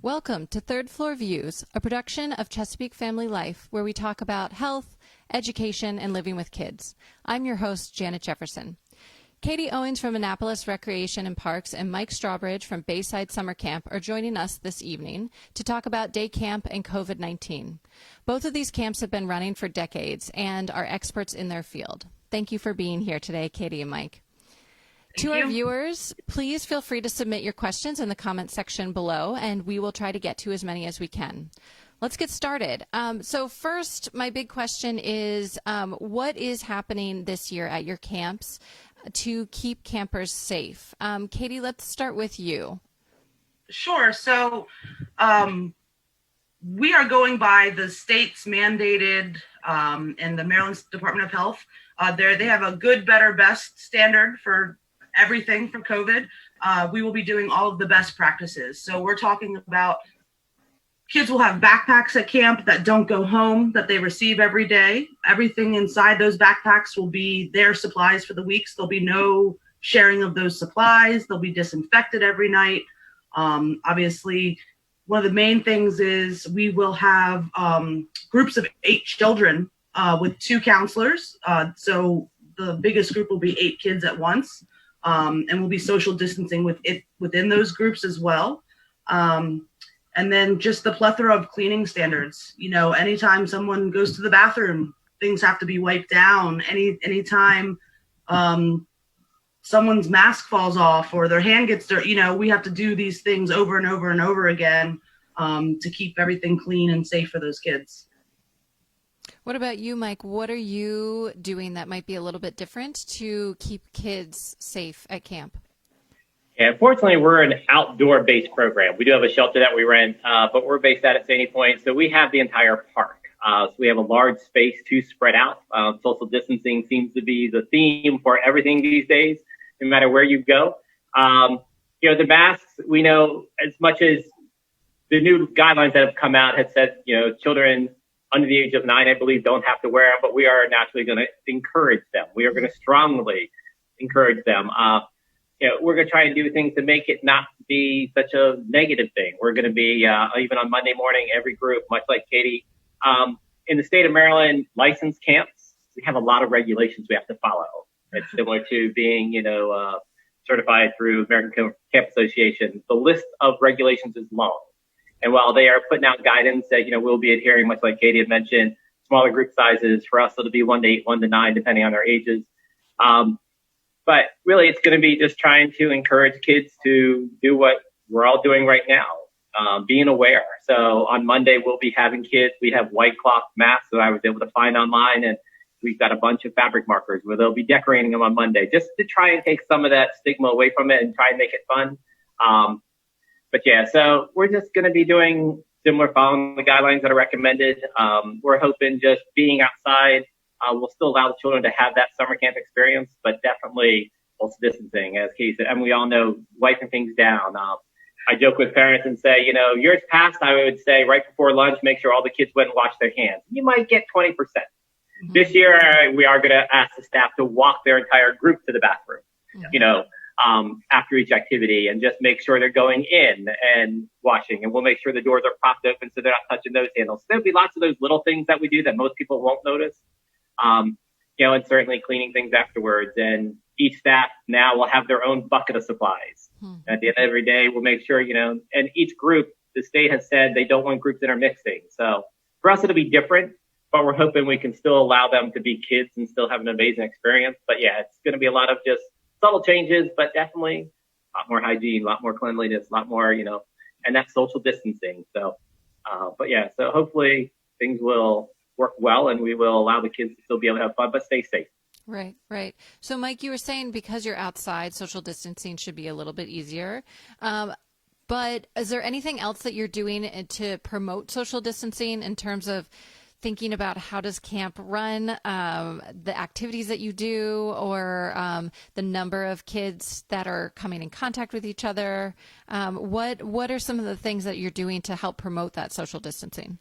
Welcome to Third Floor Views, a production of Chesapeake Family Life, where we talk about health, education, and living with kids. I'm your host, Janet Jefferson. Katie Owens from Annapolis Recreation and Parks and Mike Strawbridge from Bayside Summer Camp are joining us this evening to talk about day camp and COVID-19. Both of these camps have been running for decades and are experts in their field. Thank you for being here today, Katie and Mike. To our viewers, please feel free to submit your questions in the comments section below, and we will try to get to as many as we can. Let's get started. So first, my big question is, what is happening this year at your camps to keep campers safe? Katie, let's start with you. Sure. So we are going by the state's mandated and the Maryland Department of Health. They have a good, better, best standard for everything for COVID. We will be doing all of the best practices. So we're talking about kids will have backpacks at camp that don't go home, that they receive every day. Everything inside those backpacks will be their supplies for the weeks. There'll be no sharing of those supplies. They'll be disinfected every night. Obviously, one of the main things is we will have groups of 8 children with 2 counselors. So the biggest group will be 8 kids at once. And we'll be social distancing within those groups as well. And then just the plethora of cleaning standards. You know, anytime someone goes to the bathroom, things have to be wiped down. Anytime someone's mask falls off or their hand gets dirty, you know, we have to do these things over and over and over again to keep everything clean and safe for those kids. What about you, Mike? What are you doing that might be a little bit different to keep kids safe at camp? Yeah, fortunately, we're an outdoor-based program. We do have a shelter that we rent, but we're based out at Sandy Point, so we have the entire park. So we have a large space to spread out. Social distancing seems to be the theme for everything these days, no matter where you go. The masks, we know as much as the new guidelines that have come out have said, children under the age of 9, I believe, don't have to wear them, but we are naturally going to encourage them. We are going to strongly encourage them. We're going to try and do things to make it not be such a negative thing. We're going to be, even on Monday morning, every group, much like Katie, in the state of Maryland, licensed camps, we have a lot of regulations we have to follow. It's similar to being, certified through American Camp Association. The list of regulations is long. And while they are putting out guidance that, we'll be adhering, much like Katie had mentioned, smaller group sizes for us, it'll be 1 to 8, 1 to 9, depending on their ages. But really, it's going to be just trying to encourage kids to do what we're all doing right now, being aware. So on Monday, we'll be having kids. We have white cloth masks that I was able to find online, and we've got a bunch of fabric markers where they'll be decorating them on Monday, just to try and take some of that stigma away from it and try and make it fun. But yeah, so we're just going to be doing similar, following the guidelines that are recommended. We're hoping just being outside will still allow the children to have that summer camp experience, but definitely social distancing, as Katie said. And we all know wiping things down. I joke with parents and say, years past, I would say right before lunch, make sure all the kids went and washed their hands. You might get 20%. Mm-hmm. This year, we are going to ask the staff to walk their entire group to the bathroom, after each activity, and just make sure they're going in and washing. And we'll make sure the doors are propped open so they're not touching those handles. There'll be lots of those little things that we do that most people won't notice. And certainly cleaning things afterwards. And each staff now will have their own bucket of supplies. At the end of every day, we'll make sure, and each group, the state has said they don't want groups intermixing. So for us, it'll be different, but we're hoping we can still allow them to be kids and still have an amazing experience. But yeah, it's going to be a lot of just subtle changes, but definitely a lot more hygiene, a lot more cleanliness, a lot more, and that's social distancing. So, so hopefully things will work well, and we will allow the kids to still be able to have fun, but stay safe. Right, right. So, Mike, you were saying because you're outside, social distancing should be a little bit easier. But is there anything else that you're doing to promote social distancing in terms of thinking about how does camp run, the activities that you do, or the number of kids that are coming in contact with each other? What are some of the things that you're doing to help promote that social distancing?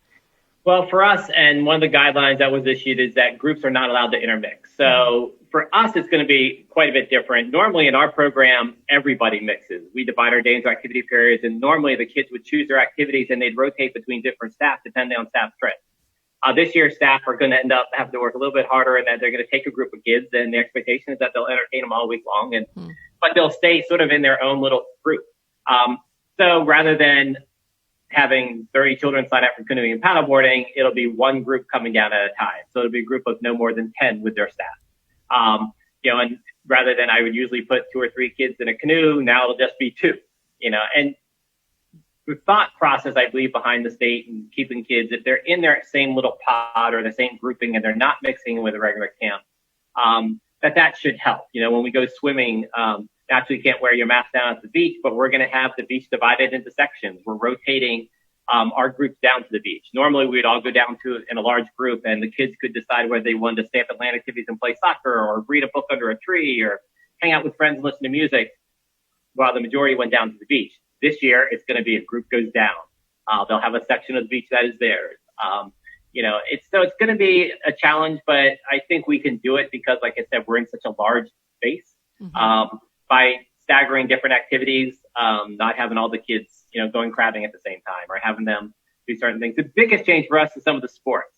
Well, for us, and one of the guidelines that was issued is that groups are not allowed to intermix. So for us, it's going to be quite a bit different. Normally in our program, everybody mixes. We divide our day into activity periods, and normally the kids would choose their activities and they'd rotate between different staff depending on staff strength. This year, staff are going to end up having to work a little bit harder, and that they're going to take a group of kids, and the expectation is that they'll entertain them all week long, but they'll stay sort of in their own little group. So rather than having 30 children sign up for canoeing and paddleboarding, it'll be one group coming down at a time. So it'll be a group of no more than 10 with their staff. And rather than I would usually put 2 or 3 kids in a canoe, now it'll just be 2, and the thought process, I believe, behind the state and keeping kids, if they're in their same little pod or the same grouping and they're not mixing with a regular camp, that should help. When we go swimming, naturally you can't wear your mask down at the beach, but we're going to have the beach divided into sections. We're rotating our groups down to the beach. Normally we'd all go down to in a large group, and the kids could decide whether they wanted to stay up at land activities and play soccer or read a book under a tree or hang out with friends and listen to music, while the majority went down to the beach. This year, it's going to be a group goes down. They'll have a section of the beach that is theirs. It's going to be a challenge, but I think we can do it because, like I said, we're in such a large space. By staggering different activities, not having all the kids, going crabbing at the same time or having them do certain things. The biggest change for us is some of the sports.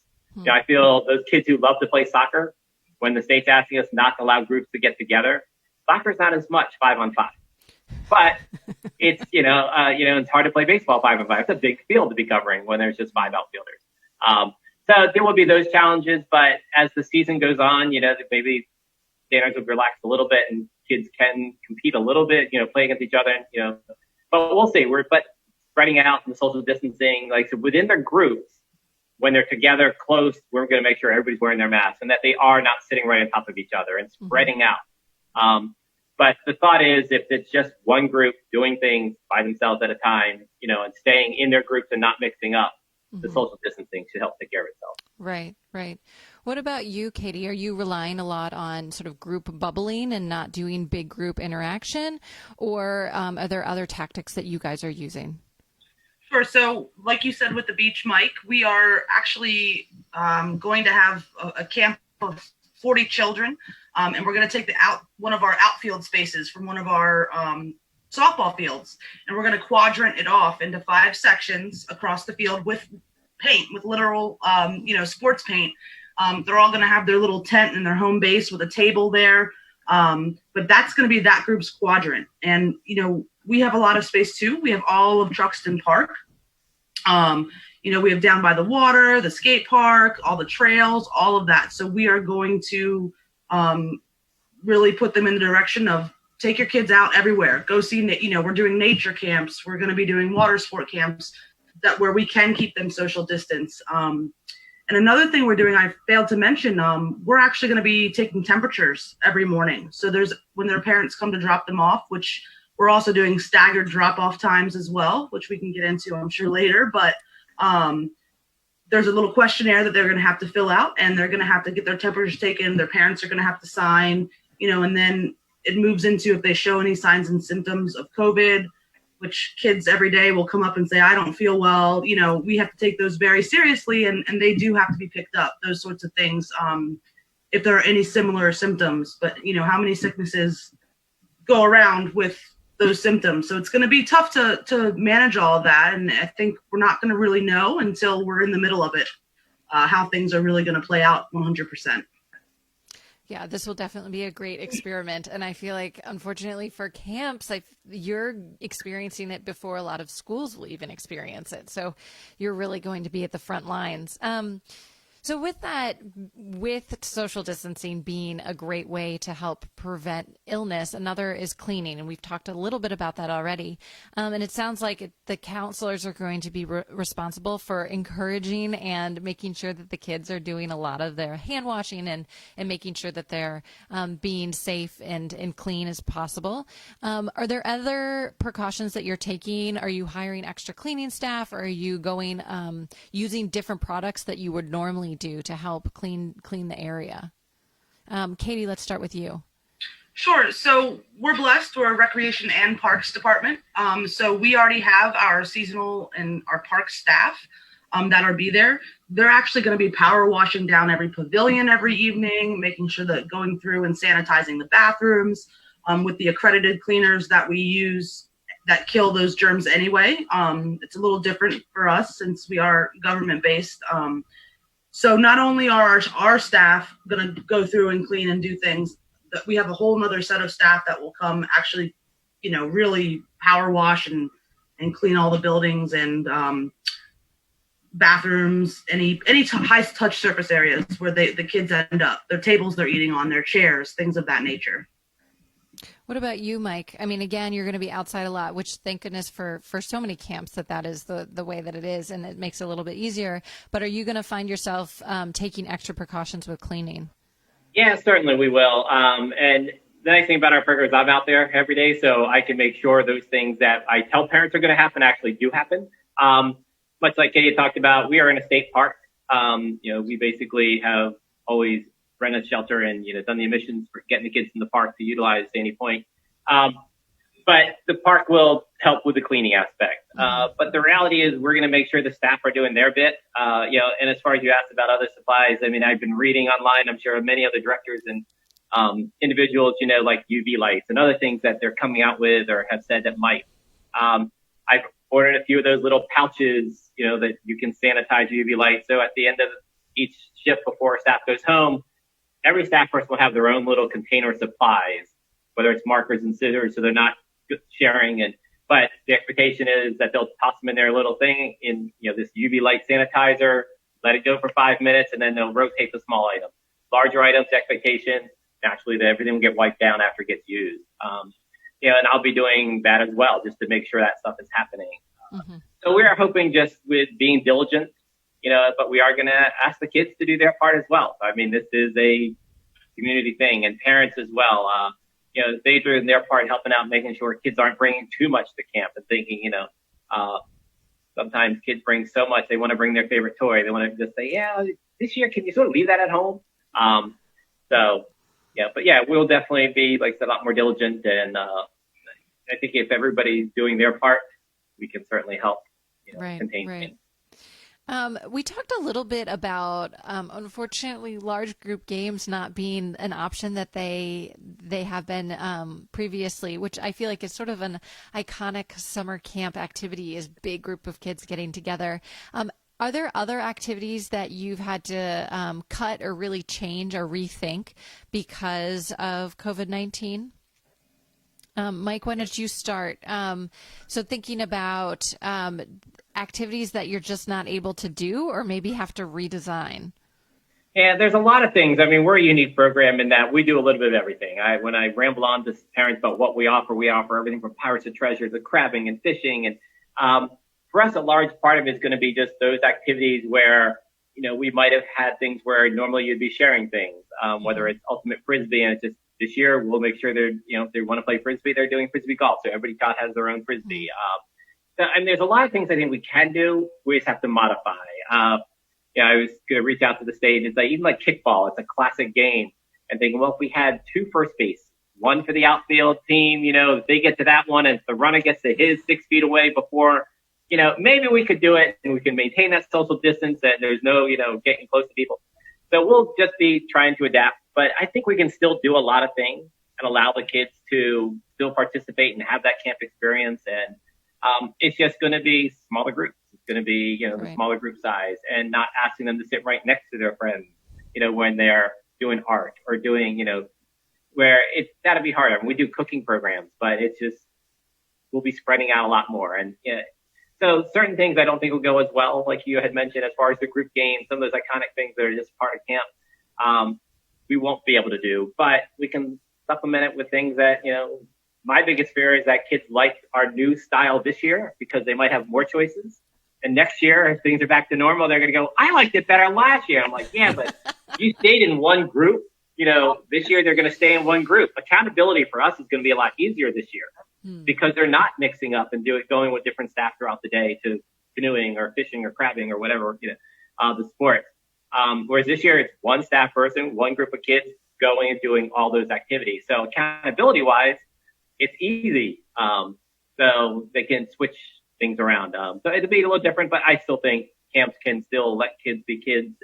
I feel those kids who love to play soccer, when the state's asking us not to allow groups to get together, soccer's not as much 5-on-5. But it's, it's hard to play baseball 5-on-5. It's a big field to be covering when there's just 5 outfielders. So there will be those challenges, but as the season goes on, maybe standards will relax a little bit and kids can compete a little bit, play against each other, but we'll see. But spreading out and the social distancing, so within their groups, when they're together close, we're going to make sure everybody's wearing their masks and that they are not sitting right on top of each other and spreading out. But the thought is, if it's just one group doing things by themselves at a time, and staying in their groups and not mixing up, the social distancing should help take care of itself. Right, right. What about you, Katie? Are you relying a lot on sort of group bubbling and not doing big group interaction? Or are there other tactics that you guys are using? Sure. So like you said with the beach, Mike, we are actually going to have a camp of 40 children. And we're going to take one of our outfield spaces from one of our softball fields, and we're going to quadrant it off into 5 sections across the field with paint, with literal, sports paint. They're all going to have their little tent and their home base with a table there. But that's going to be that group's quadrant. And, we have a lot of space too. We have all of Truxton Park. We have down by the water, the skate park, all the trails, all of that. So we are going to really put them in the direction of take your kids out everywhere. Go see, we're doing nature camps. We're going to be doing water sport camps where we can keep them social distance. And another thing we're doing, I failed to mention, we're actually going to be taking temperatures every morning. So when their parents come to drop them off, which we're also doing staggered drop-off times as well, which we can get into, I'm sure, later. But there's a little questionnaire that they're going to have to fill out, and they're going to have to get their temperatures taken. Their parents are going to have to sign, and then it moves into if they show any signs and symptoms of COVID, which kids every day will come up and say, I don't feel well. We have to take those very seriously, and they do have to be picked up, those sorts of things, if there are any similar symptoms. But, how many sicknesses go around with those symptoms? So it's going to be tough to manage all of that. And I think we're not going to really know until we're in the middle of it, how things are really going to play out 100%. Yeah, this will definitely be a great experiment. And I feel like, unfortunately for camps, you're experiencing it before a lot of schools will even experience it. So you're really going to be at the front lines. So with that, with social distancing being a great way to help prevent illness, another is cleaning. And we've talked a little bit about that already. And it sounds like the counselors are going to be responsible for encouraging and making sure that the kids are doing a lot of their hand washing and making sure that they're being safe and clean as possible. Are there other precautions that you're taking? Are you hiring extra cleaning staff? Or are you going using different products that you would normally do to help clean the area? Katie, let's start with you. Sure. So we're blessed. We're a recreation and parks department. So we already have our seasonal and our park staff. that'll be there. They're actually going to be power washing down every pavilion every evening, making sure that going through and sanitizing the bathrooms with the accredited cleaners that we use that kill those germs anyway. It's a little different for us since we are government based. So not only are our staff going to go through and clean and do things, that we have a whole nother set of staff that will come actually, really power wash and clean all the buildings and bathrooms, any high touch surface areas where the kids end up, their tables they're eating on, their chairs, things of that nature. What about you, Mike? I mean, again, you're going to be outside a lot, which thank goodness for so many camps that is the way that it is, and it makes it a little bit easier. But are you going to find yourself taking extra precautions with cleaning? Yeah, certainly we will. And the nice thing about our program is I'm out there every day, so I can make sure those things that I tell parents are going to happen actually do happen. Much like Katie talked about, we are in a state park. We basically have always rented a shelter and, done the admissions for getting the kids in the park to utilize at any point. But the park will help with the cleaning aspect. But the reality is we're going to make sure the staff are doing their bit. And as far as you asked about other supplies, I mean, I've been reading online, I'm sure many other directors and individuals, like UV lights and other things that they're coming out with or have said that might. I've ordered a few of those little pouches, that you can sanitize UV lights. So at the end of each shift before staff goes home, every staff person will have their own little container of supplies, whether it's markers and scissors, so they're not sharing. But the expectation is that they'll toss them in their little thing in, this UV light sanitizer, let it go for 5 minutes, and then they'll rotate the small items. Larger items, expectation, naturally that everything will get wiped down after it gets used. And I'll be doing that as well, just to make sure that stuff is happening. So we are hoping just with being diligent, but we are going to ask the kids to do their part as well. I mean, this is a community thing, and parents as well. They do their part helping out, making sure kids aren't bringing too much to camp and thinking, sometimes kids bring so much, they want to bring their favorite toy. They want to just say, yeah, this year, can you sort of leave that at home? We'll definitely be, like I said, a lot more diligent. And I think if everybody's doing their part, we can certainly help contain things. We talked a little bit about, unfortunately, large group games not being an option that they have been previously, which I feel like is sort of an iconic summer camp activity, is big group of kids getting together. Are there other activities that you've had to cut or really change or rethink because of COVID-19? Mike, why don't you start? So thinking about activities that you're just not able to do or maybe have to redesign. Yeah, there's a lot of things. I mean, we're a unique program in that we do a little bit of everything. When I ramble on to parents about what we offer everything from pirates of treasure to crabbing and fishing. And for us, a large part of it is going to be just those activities where, we might have had things where normally you'd be sharing things, whether it's ultimate frisbee, and it's just this year we'll make sure they're, if they want to play frisbee, they're doing frisbee golf. So everybody has their own frisbee. And there's a lot of things I think we can do. We just have to modify. I was going to reach out to the state and say, even like kickball, it's a classic game. And thinking, well, if we had 2 first base, one for the outfield team, if they get to that one and if the runner gets to his 6 feet away before, maybe we could do it and we can maintain that social distance and there's no, getting close to people. So we'll just be trying to adapt. But I think we can still do a lot of things and allow the kids to still participate and have that camp experience. And it's just going to be smaller groups. It's going to be, the smaller group size, and not asking them to sit right next to their friends, when they're doing art or doing, where it's got to be harder. We do cooking programs, but it's just, we'll be spreading out a lot more. And so certain things I don't think will go as well, like you had mentioned, as far as the group games, some of those iconic things that are just part of camp, we won't be able to do, but we can supplement it with things that, my biggest fear is that kids like our new style this year because they might have more choices. And next year, if things are back to normal, they're going to go, I liked it better last year. I'm like, yeah, but you stayed in one group. This year they're going to stay in one group. Accountability for us is going to be a lot easier this year because they're not mixing up and going with different staff throughout the day to canoeing or fishing or crabbing or whatever, the sports. Whereas this year it's one staff person, one group of kids going and doing all those activities. So accountability wise, it's easy. So they can switch things around. So it'll be a little different, but I still think camps can still let kids be kids.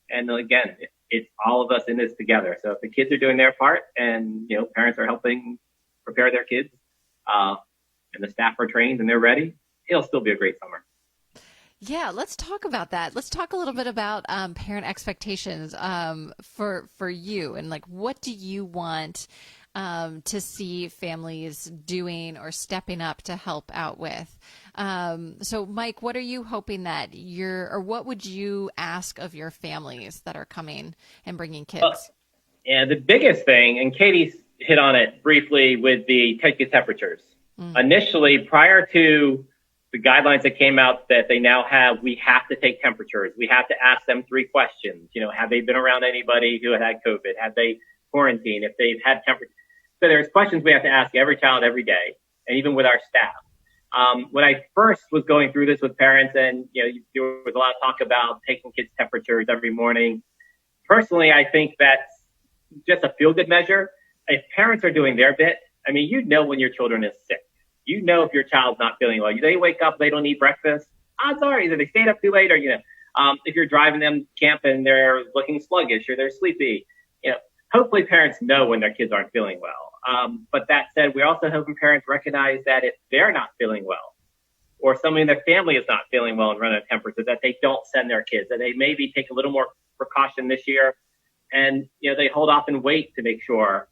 And again, it's all of us in this together. So if the kids are doing their part and, parents are helping prepare their kids, and the staff are trained and they're ready, it'll still be a great summer. Yeah, let's talk about that. Let's talk a little bit about parent expectations for you, and like, what do you want to see families doing or stepping up to help out with? So, Mike, what are you hoping that or what would you ask of your families that are coming and bringing kids? Yeah, the biggest thing, and Katie hit on it briefly with the temperatures. Initially, prior to the guidelines that came out that they now have, we have to take temperatures. We have to ask them 3 questions. Have they been around anybody who had COVID? Have they quarantined? If they've had temperature. So there's questions we have to ask every child every day, and even with our staff. When I first was going through this with parents, and there was a lot of talk about taking kids' temperatures every morning. Personally, I think that's just a feel-good measure. If parents are doing their bit, when your children is sick. If your child's not feeling well. They wake up, they don't eat breakfast. Odds are either they stayed up too late, or if you're driving them to camp and they're looking sluggish or they're sleepy. Hopefully parents know when their kids aren't feeling well. But that said, we're also hoping parents recognize that if they're not feeling well, or somebody in their family is not feeling well and running a temperature, that they don't send their kids, that they maybe take a little more precaution this year, and they hold off and wait to make sure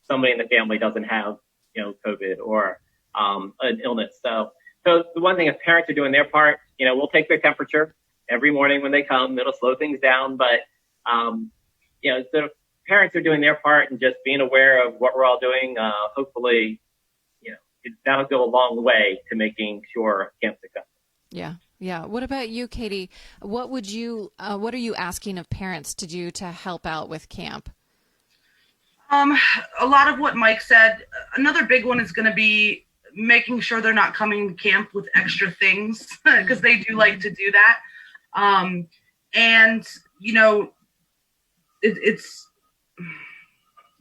somebody in the family doesn't have COVID or an illness. So the one thing, if parents are doing their part, we'll take their temperature every morning when they come. It'll slow things down, but the parents are doing their part and just being aware of what we're all doing. Hopefully, that'll go a long way to making sure camp's successful. Yeah. Yeah. What about you, Katie? What are you asking of parents to do to help out with camp? A lot of what Mike said. Another big one is going to be making sure they're not coming to camp with extra things, because they do like to do that.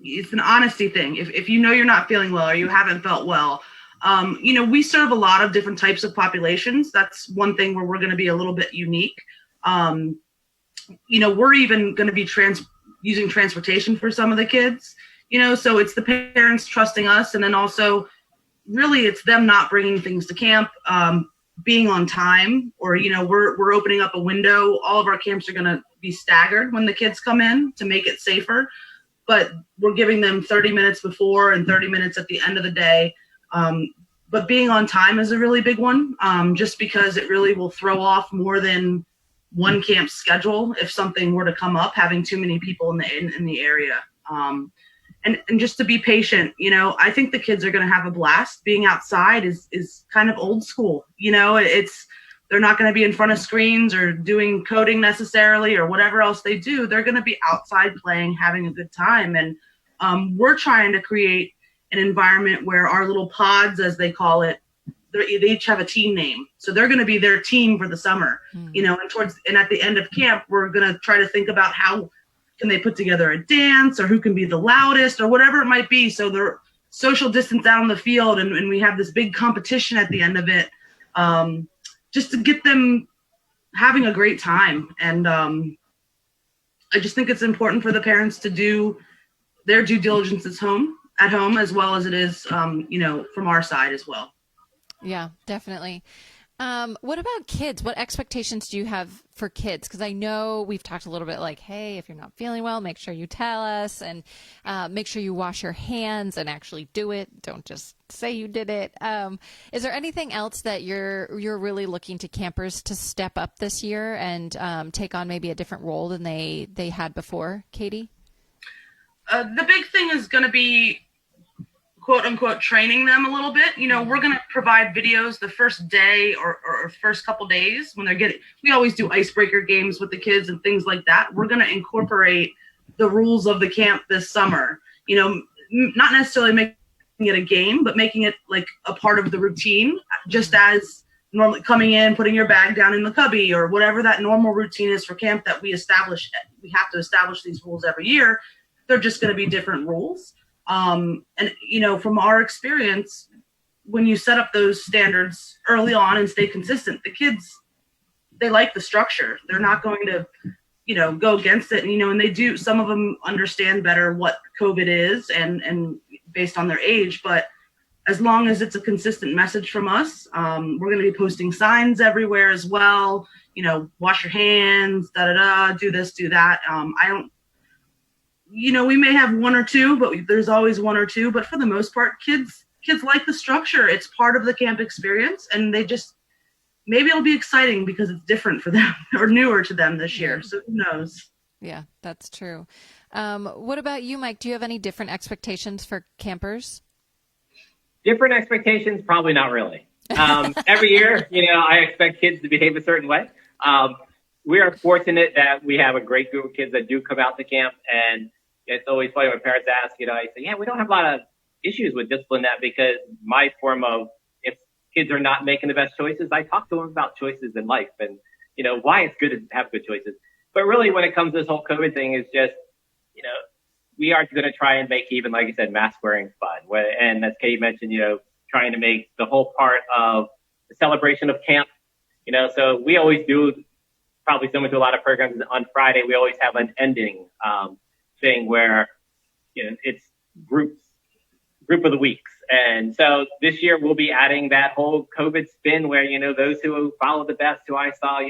It's an honesty thing. If you're not feeling well or you haven't felt well, we serve a lot of different types of populations. That's one thing where we're going to be a little bit unique. We're even going to be using transportation for some of the kids, so it's the parents trusting us. And then also really it's them not bringing things to camp, being on time, or, we're opening up a window. All of our camps are going to be staggered when the kids come in to make it safer, but we're giving them 30 minutes before and 30 minutes at the end of the day. But being on time is a really big one, just because it really will throw off more than one camp schedule if something were to come up, having too many people in the area. And just to be patient, I think the kids are going to have a blast. Being outside is kind of old school. They're not going to be in front of screens or doing coding necessarily or whatever else they do. They're going to be outside playing, having a good time. And we're trying to create an environment where our little pods, as they call it, they each have a team name. So they're going to be their team for the summer, and at the end of camp, we're going to try to think about how can they put together a dance, or who can be the loudest, or whatever it might be. So they're social distance out on the field, and we have this big competition at the end of it, just to get them having a great time. And I just think it's important for the parents to do their due diligence at home, as well as it is, from our side as well. Yeah, definitely. What about kids? What expectations do you have for kids? Because I know we've talked a little bit like, hey, if you're not feeling well, make sure you tell us, and make sure you wash your hands and actually do it. Don't just say you did it. Is there anything else that you're really looking to campers to step up this year and take on maybe a different role than they had before, Katie? The big thing is going to be, quote unquote, training them a little bit. We're going to provide videos the first day or first couple days when we always do icebreaker games with the kids and things like that. We're going to incorporate the rules of the camp this summer, not necessarily making it a game, but making it like a part of the routine, just as normally coming in, putting your bag down in the cubby, or whatever that normal routine is for camp that we have to establish these rules every year. They're just going to be different rules. And from our experience, when you set up those standards early on and stay consistent, the kids, they like the structure. They're not going to, go against it. And, and they do, some of them understand better what COVID is and based on their age, but as long as it's a consistent message from us, we're going to be posting signs everywhere as well. Wash your hands, do this, do that. We may have one or two, but there's always one or two. But for the most part, kids like the structure. It's part of the camp experience, and maybe it'll be exciting because it's different for them or newer to them this year. So who knows? Yeah, that's true. What about you, Mike? Do you have any different expectations for campers? Different expectations? Probably not really. Every year, I expect kids to behave a certain way. We are fortunate that we have a great group of kids that do come out to camp, and it's always funny when parents ask, I say, yeah, we don't have a lot of issues with discipline that because my form of, if kids are not making the best choices, I talk to them about choices in life and, why it's good to have good choices. But really when it comes to this whole COVID thing is just, we are going to try and make even, like I said, mask wearing fun. And as Katie mentioned, trying to make the whole part of the celebration of camp, so we always do probably similar to a lot of programs on Friday, we always have an ending, thing where, it's group of the weeks. And so this year we'll be adding that whole COVID spin where, those who follow the best, who I saw,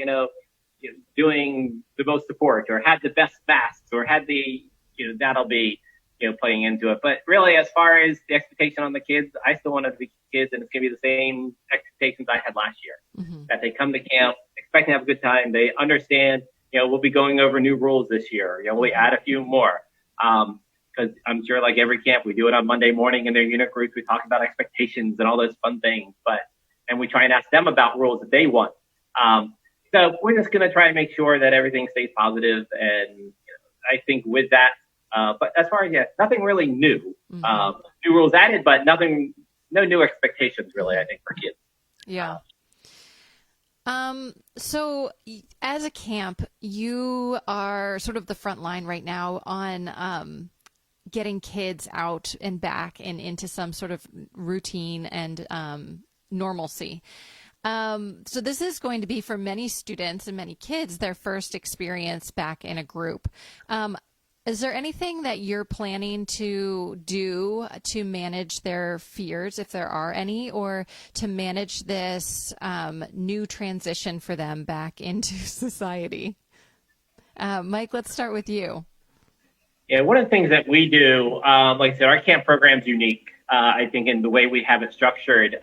doing the most support or had the best masks or had the, that'll be, playing into it. But really, as far as the expectation on the kids, I still want them to be kids, and it's going to be the same expectations I had last year, that they come to camp expecting to have a good time. They understand, we'll be going over new rules this year. We add a few more. Because I'm sure like every camp, we do it on Monday morning in their unit groups. We talk about expectations and all those fun things, and we try and ask them about rules that they want. So we're just going to try and make sure that everything stays positive. And I think with that, but as far as, nothing really new, new rules added, but no new expectations really, I think, for kids. Yeah. So as a camp, you are sort of the front line right now on, getting kids out and back and into some sort of routine and, normalcy. So this is going to be for many students and many kids, their first experience back in a group. Is there anything that you're planning to do to manage their fears, if there are any, or to manage this new transition for them back into society? Mike, let's start with you. Yeah, one of the things that we do, like I said, our camp program is unique, I think, in the way we have it structured.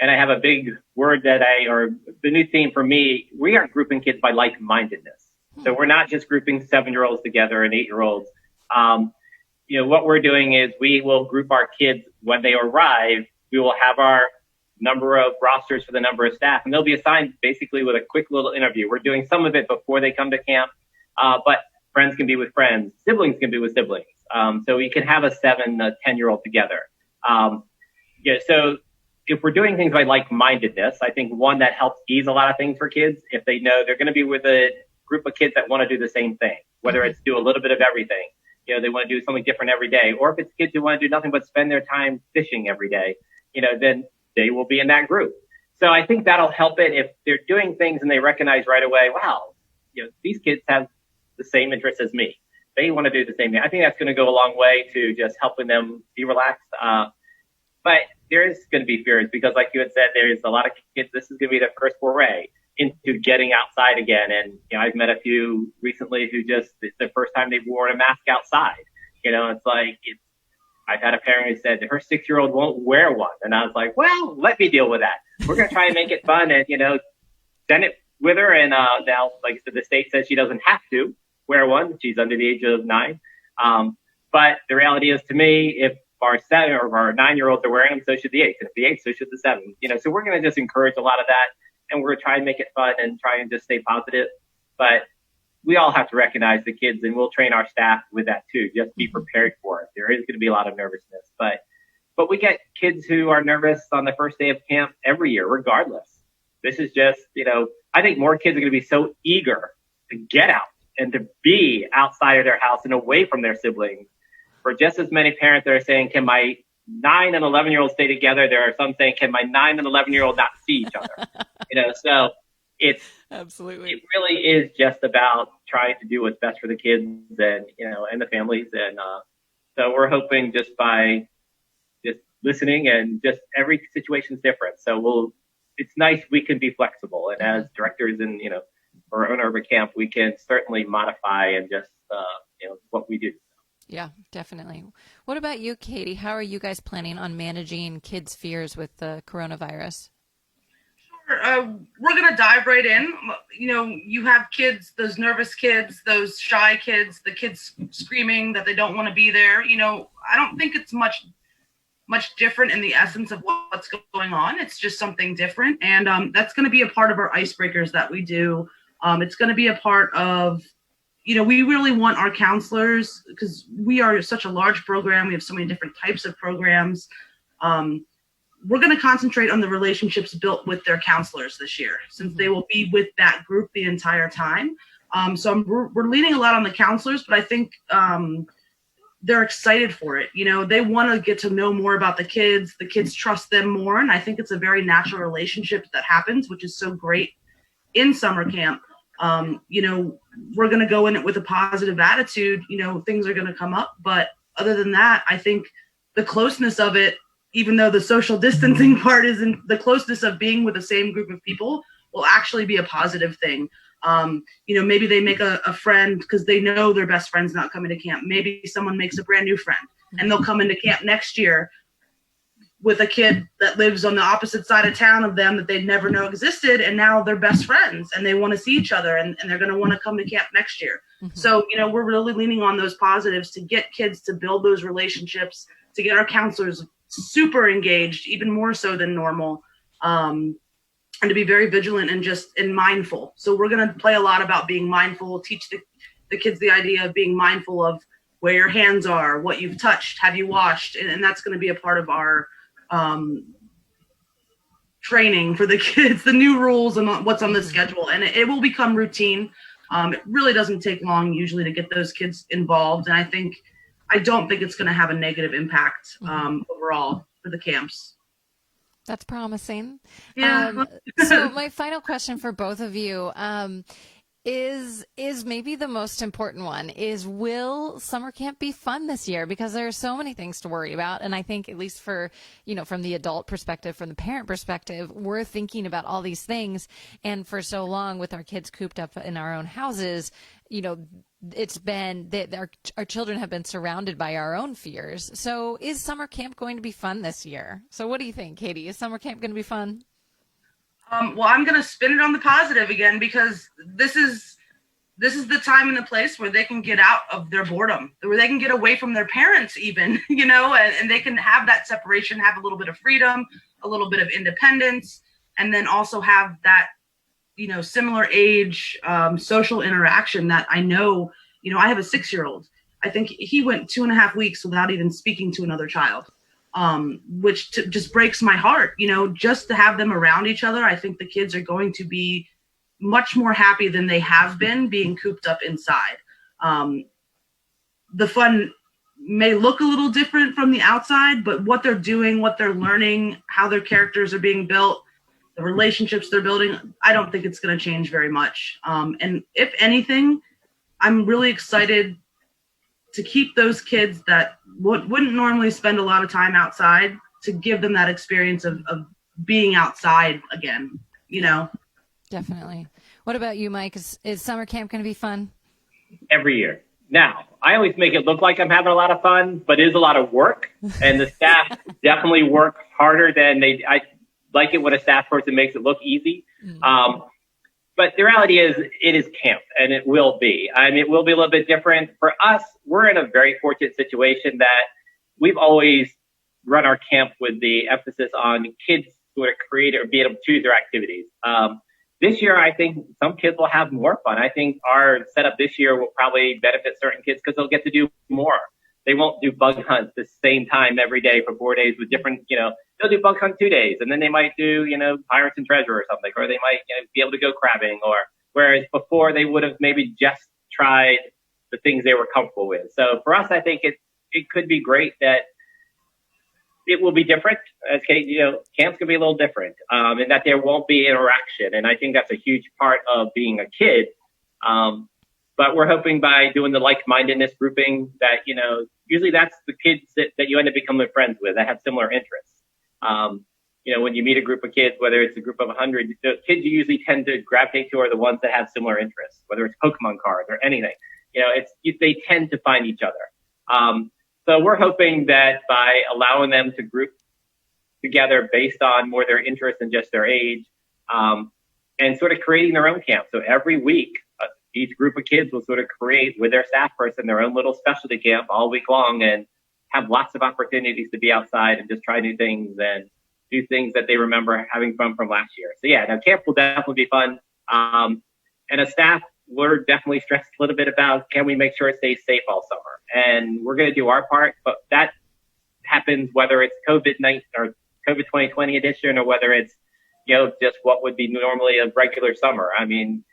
And I have a big word or the new theme for me, we are grouping kids by like-mindedness. So we're not just grouping 7-year-olds together and 8-year-olds. What we're doing is we will group our kids when they arrive. We will have our number of rosters for the number of staff, and they'll be assigned basically with a quick little interview. We're doing some of it before they come to camp, but friends can be with friends, siblings can be with siblings. So we can have a 7, a 10-year-old together. So if we're doing things by like-mindedness, I think one that helps ease a lot of things for kids, if they know they're going to be with a group of kids that want to do the same thing, whether it's do a little bit of everything, they want to do something different every day, or if it's kids who want to do nothing but spend their time fishing every day, then they will be in that group. So I think that'll help it if they're doing things and they recognize right away, wow, these kids have the same interests as me. They want to do the same thing. I think that's going to go a long way to just helping them be relaxed. But there is going to be fears because, like you had said, there's a lot of kids. This is going to be their first foray into getting outside again. And, I've met a few recently who it's the first time they've worn a mask outside. It's like, I've had a parent who said her 6-year-old won't wear one. And I was like, well, let me deal with that. We're going to try and make it fun and, send it with her. And now, like I said, the state says she doesn't have to wear one. She's under the age of 9. But the reality is, to me, if our 7 or our 9-year-olds are wearing them, so should the 8. And if the 8, so should the 7. So we're going to just encourage a lot of that. And we're going to try and make it fun and try and just stay positive. But we all have to recognize the kids, and we'll train our staff with that too. Just be prepared for it. There is going to be a lot of nervousness, but we get kids who are nervous on the first day of camp every year, regardless. This is just, I think more kids are going to be so eager to get out and to be outside of their house and away from their siblings. For just as many parents that are saying, can my 9 and 11-year-olds stay together? There are some saying, can my 9 and 11-year-old not see each other? So Absolutely. It really is just about trying to do what's best for the kids and, and the families. And, so we're hoping just by just listening, and just every situation is different. So it's nice we can be flexible. And as directors and, or owner of a camp, we can certainly modify and just, what we do. Yeah, definitely. What about you, Katie? How are you guys planning on managing kids' fears with the coronavirus? We're going to dive right in. You have kids, those nervous kids, those shy kids, the kids screaming that they don't want to be there. I don't think it's much different in the essence of what's going on. It's just something different. And that's going to be a part of our icebreakers that we do. It's going to be a part of, we really want our counselors, because we are such a large program. We have so many different types of programs. We're going to concentrate on the relationships built with their counselors this year, since they will be with that group the entire time. So we're leaning a lot on the counselors, but I think they're excited for it. They want to get to know more about the kids. The kids trust them more. And I think it's a very natural relationship that happens, which is so great in summer camp. We're going to go in it with a positive attitude. Things are going to come up. But other than that, I think the closeness of it, even though the social distancing part isn't, the closeness of being with the same group of people will actually be a positive thing. Maybe they make a friend because they know their best friend's not coming to camp. Maybe someone makes a brand new friend and they'll come into camp next year with a kid that lives on the opposite side of town of them that they'd never know existed. And now they're best friends and they want to see each other, and they're going to want to come to camp next year. So, we're really leaning on those positives to get kids to build those relationships, to get our counselors super engaged, even more so than normal, and to be very vigilant and mindful. So we're going to play a lot about being mindful, teach the kids the idea of being mindful of where your hands are, what you've touched, have you washed, and that's going to be a part of our training for the kids, the new rules and what's on the schedule. And it will become routine. It really doesn't take long usually to get those kids involved. And I don't think it's going to have a negative impact overall for the camps. That's promising. Yeah. So my final question for both of you is maybe the most important one is, will summer camp be fun this year? Because there are so many things to worry about. And I think, at least for, from the adult perspective, from the parent perspective, we're thinking about all these things. And for so long with our kids cooped up in our own houses, it's been that our children have been surrounded by our own fears. So is summer camp going to be fun this year? So what do you think, Katie? Is summer camp going to be fun? Well, I'm going to spin it on the positive again, because this is the time and the place where they can get out of their boredom, where they can get away from their parents even, and they can have that separation, have a little bit of freedom, a little bit of independence, and then also have that, similar age social interaction that I know, I have a 6-year-old. I think he went 2.5 weeks without even speaking to another child. Which just breaks my heart, just to have them around each other. I think the kids are going to be much more happy than they have been being cooped up inside. The fun may look a little different from the outside, but what they're doing, what they're learning, how their characters are being built, the relationships they're building, I don't think it's going to change very much. And if anything, I'm really excited to keep those kids that wouldn't normally spend a lot of time outside, to give them that experience of being outside again, Definitely. What about you, Mike? Is summer camp going to be fun? Every year. Now, I always make it look like I'm having a lot of fun, but it is a lot of work, and the staff definitely work harder than I like it when a staff person makes it look easy. But the reality is, it is camp, and it will be. It will be a little bit different. For us, we're in a very fortunate situation that we've always run our camp with the emphasis on kids who are creative or be able to choose their activities. This year, I think some kids will have more fun. I think our setup this year will probably benefit certain kids because they'll get to do more. They won't do bug hunts the same time every day for 4 days with different, they'll do bug hunt 2 days, and then they might do, pirates and treasure or something, or they might be able to go crabbing, or whereas before they would have maybe just tried the things they were comfortable with. So for us, I think it could be great that it will be different. As Kate, camp's gonna be a little different, in that there won't be interaction, and I think that's a huge part of being a kid. But we're hoping by doing the like-mindedness grouping that usually that's the kids that you end up becoming friends with that have similar interests. When you meet a group of kids, whether it's a group of 100, the kids you usually tend to gravitate to are the ones that have similar interests, whether it's Pokemon cards or anything. They tend to find each other. So we're hoping that by allowing them to group together based on more their interests than just their age, and sort of creating their own camp. So every week, each group of kids will sort of create with their staff person their own little specialty camp all week long and have lots of opportunities to be outside and just try new things and do things that they remember having fun from last year. So yeah, now camp will definitely be fun. And as staff, we're definitely stressed a little bit about, can we make sure it stays safe all summer? And we're going to do our part, but that happens whether it's COVID-19 or COVID 2020 edition or whether it's, just what would be normally a regular summer. I mean,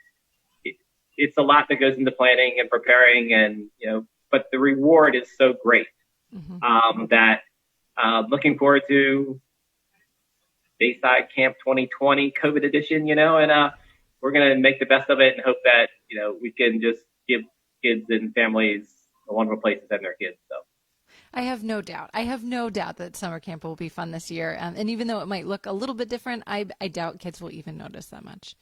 it's a lot that goes into planning and preparing and, but the reward is so great, that, looking forward to Bayside Camp 2020 COVID edition, and, we're going to make the best of it and hope that, we can just give kids and families a wonderful place to send their kids. So. I have no doubt. That summer camp will be fun this year. And even though it might look a little bit different, I doubt kids will even notice that much.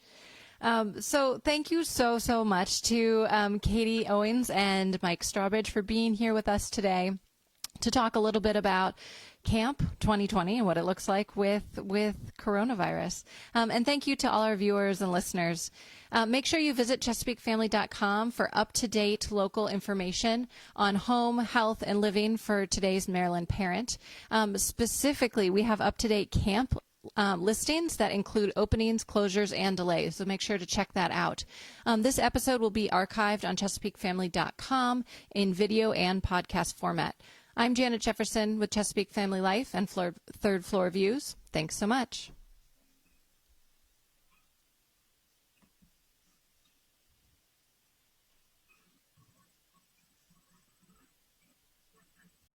So thank you so much to Katie Owens and Mike Strawbridge for being here with us today to talk a little bit about Camp 2020 and what it looks like with coronavirus. And thank you to all our viewers and listeners. Make sure you visit ChesapeakeFamily.com for up-to-date local information on home, health, and living for today's Maryland parent. Specifically, we have up-to-date camp listings that include openings, closures, and delays. So make sure to check that out. This episode will be archived on ChesapeakeFamily.com in video and podcast format. I'm Janet Jefferson with Chesapeake Family Life and Third Floor Views. Thanks so much.